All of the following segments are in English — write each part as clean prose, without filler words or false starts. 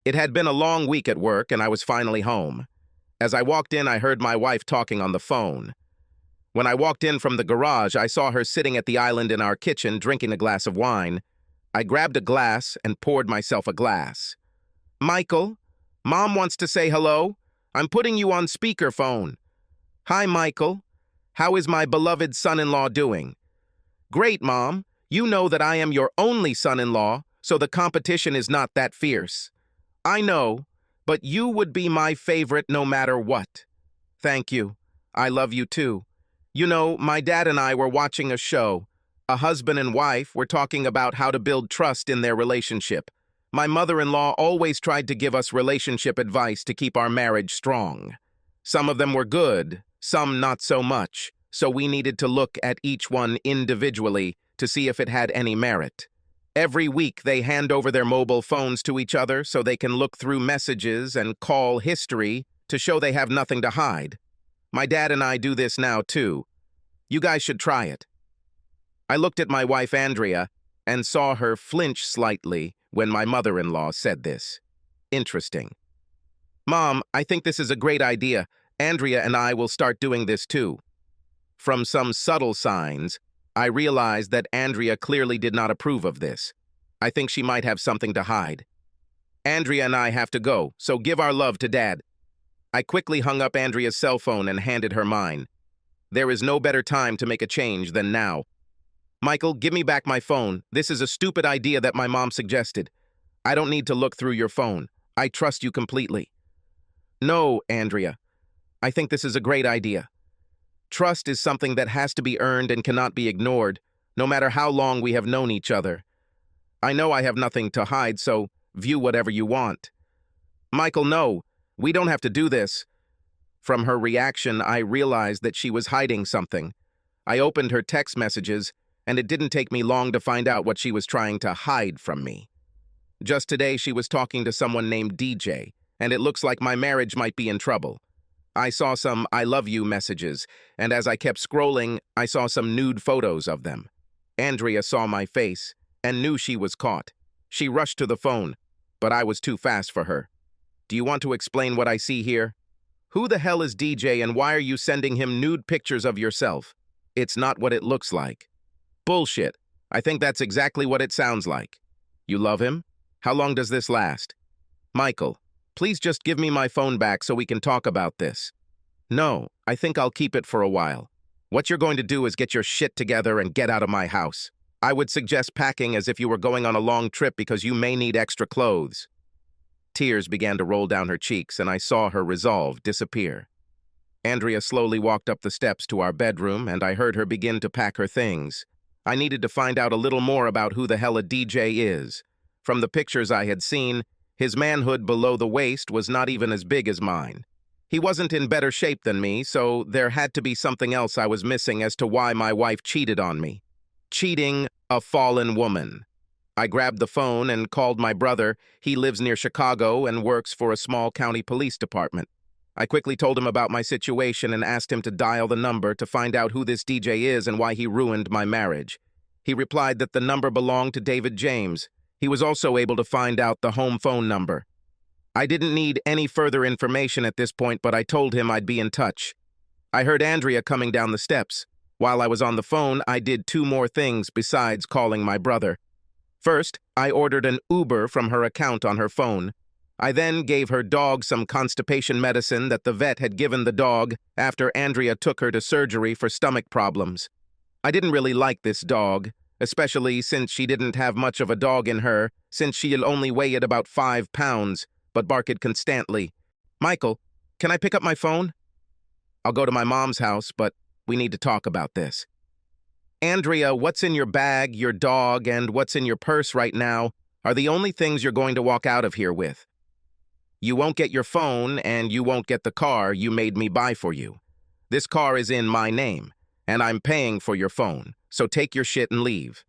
It had been a long week at work, and I was finally home. As I walked in, I heard my wife talking on the phone. When I walked in from the garage, I saw her sitting at the island in our kitchen drinking a glass of wine. I grabbed a glass and poured myself a glass. "Michael, Mom wants to say hello. I'm putting you on speakerphone." "Hi, Michael. How is my beloved son-in-law doing?" "Great, Mom. You know that I am your only son-in-law, so the competition is not that fierce." "I know, but you would be my favorite no matter what." "Thank you. I love you too. You know, my dad and I were watching a show. A husband and wife were talking about how to build trust in their relationship. My mother-in-law always tried to give us relationship advice to keep our marriage strong. Some of them were good, some not so much, so we needed to look at each one individually to see if it had any merit. Every week they hand over their mobile phones to each other so they can look through messages and call history to show they have nothing to hide. My dad and I do this now too. You guys should try it." I looked at my wife Andrea and saw her flinch slightly when my mother-in-law said this. Interesting. "Mom, I think this is a great idea. Andrea and I will start doing this too." From some subtle signs, I realized that Andrea clearly did not approve of this. I think she might have something to hide. "Andrea and I have to go, so give our love to Dad." I quickly hung up Andrea's cell phone and handed her mine. There is no better time to make a change than now. "Michael, give me back my phone. This is a stupid idea that my mom suggested. I don't need to look through your phone. I trust you completely." "No, Andrea. I think this is a great idea. Trust is something that has to be earned and cannot be ignored, no matter how long we have known each other. I know I have nothing to hide, so view whatever you want." "Michael, no. We don't have to do this." From her reaction, I realized that she was hiding something. I opened her text messages, and it didn't take me long to find out what she was trying to hide from me. Just today, she was talking to someone named DJ, and it looks like my marriage might be in trouble. I saw some "I love you" messages, and as I kept scrolling, I saw some nude photos of them. Andrea saw my face and knew she was caught. She rushed to the phone, but I was too fast for her. "Do you want to explain what I see here? Who the hell is DJ and why are you sending him nude pictures of yourself? It's not what it looks like." "Bullshit. I think that's exactly what it sounds like." "You love him? How long does this last?" "Michael, please just give me my phone back so we can talk about this." "No, I think I'll keep it for a while. What you're going to do is get your shit together and get out of my house. I would suggest packing as if you were going on a long trip because you may need extra clothes." Tears began to roll down her cheeks, and I saw her resolve disappear. Andrea slowly walked up the steps to our bedroom, and I heard her begin to pack her things. I needed to find out a little more about who the hell a DJ is. From the pictures I had seen, his manhood below the waist was not even as big as mine. He wasn't in better shape than me, so there had to be something else I was missing as to why my wife cheated on me. Cheating a fallen woman. I grabbed the phone and called my brother. He lives near Chicago and works for a small county police department. I quickly told him about my situation and asked him to dial the number to find out who this DJ is and why he ruined my marriage. He replied that the number belonged to David James. He was also able to find out the home phone number. I didn't need any further information at this point, but I told him I'd be in touch. I heard Andrea coming down the steps. While I was on the phone, I did two more things besides calling my brother. First, I ordered an Uber from her account on her phone. I then gave her dog some constipation medicine that the vet had given the dog after Andrea took her to surgery for stomach problems. I didn't really like this dog, especially since she didn't have much of a dog in her, since she'll only weigh at about 5 pounds, but barked constantly. "Michael, can I pick up my phone?" "I'll go to my mom's house, but we need to talk about this." "Andrea, what's in your bag, your dog, and what's in your purse right now are the only things you're going to walk out of here with. You won't get your phone, and you won't get the car you made me buy for you. This car is in my name, and I'm paying for your phone, so take your shit and leave.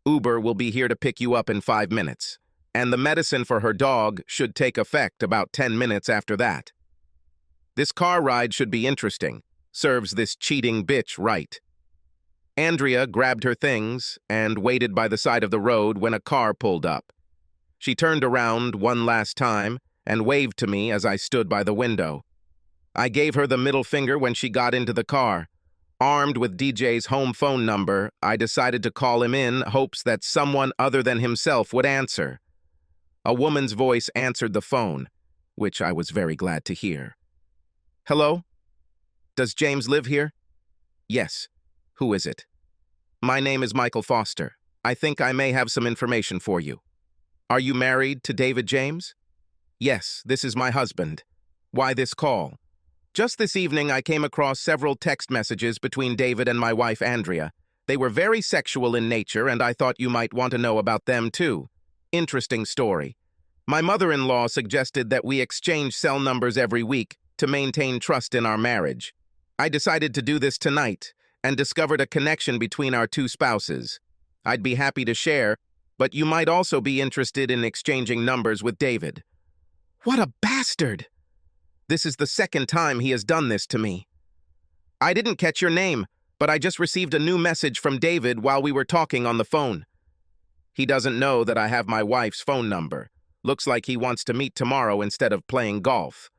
Uber will be here to pick you up in 5 minutes, and the medicine for her dog should take effect about 10 minutes after that. This car ride should be interesting. Serves this cheating bitch right." Andrea grabbed her things and waited by the side of the road when a car pulled up. She turned around one last time and waved to me as I stood by the window. I gave her the middle finger when she got into the car. Armed with DJ's home phone number, I decided to call him in hopes that someone other than himself would answer. A woman's voice answered the phone, which I was very glad to hear. Hello? Does James live here? Yes. Who is it? My name is Michael Foster. I think I may have some information for you. Are you married to David James? Yes, this is my husband. Why this call? Just this evening, I came across several text messages between David and my wife, Andrea. They were very sexual in nature, and I thought you might want to know about them, too. Interesting story. My mother-in-law suggested that we exchange cell numbers every week to maintain trust in our marriage. I decided to do this tonight and discovered a connection between our two spouses. I'd be happy to share, but you might also be interested in exchanging numbers with David. What a bastard! This is the second time he has done this to me. I didn't catch your name, but I just received a new message from David while we were talking on the phone. He doesn't know that I have my wife's phone number. Looks like he wants to meet tomorrow instead of playing golf.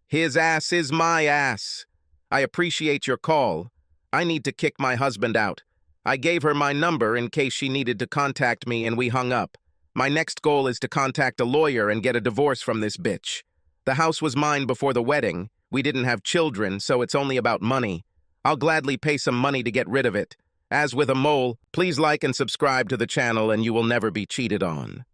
His ass is my ass. I appreciate your call. I need to kick my husband out. I gave her my number in case she needed to contact me, and we hung up. My next goal is to contact a lawyer and get a divorce from this bitch. The house was mine before the wedding. We didn't have children, so it's only about money. I'll gladly pay some money to get rid of it. As with a mole, please like and subscribe to the channel and you will never be cheated on.